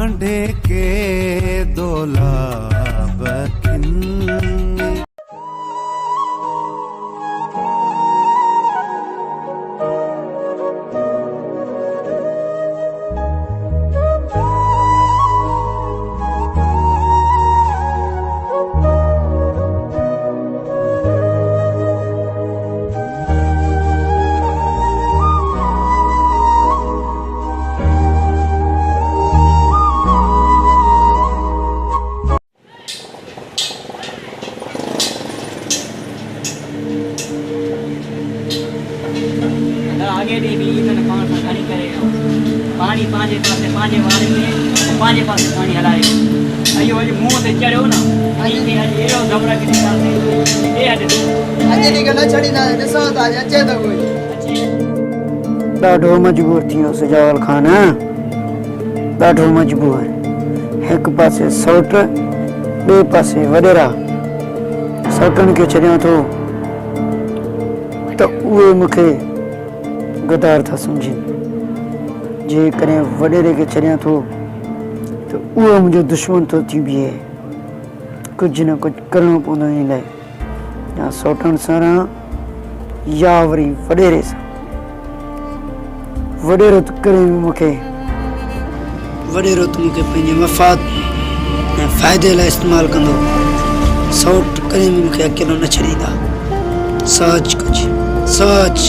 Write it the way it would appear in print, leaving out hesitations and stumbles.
कांढे के दोलाब खिन्नी। आगे भी इन्होंने कौन सा खड़ी करेगा पानी पांचे वाले में पांचे पास पानी हलाए अयो अज मुंह ते चढ़ो ना आई ने अज एरो घबरा के निकालते ए अज अज नी गला छड़ी ना ॾिसो था अचे त कोई ॾाढो मजबूर थियो सुजावल खान ॾाढो मजबूर हिक पासे सौट ॿिए पासे वॾेरा सौटनि खे छॾियां थो त उहे मूंखे गदार था सम्झनि जेकॾहिं वॾेरे खे छॾियां थो त उहो मुंहिंजो दुश्मन थो थी बीहे कुझु न कुझु करिणो पवंदो इन लाइ या सौटनि सां रहां या वरी वॾेरे सां वॾेरो त करे मूंखे पंहिंजे मफ़ाद ऐं फ़ाइदे लाइ इस्तेमालु कंदो सौट करे मूंखे अकेलो न छॾींदा सच कुझु सच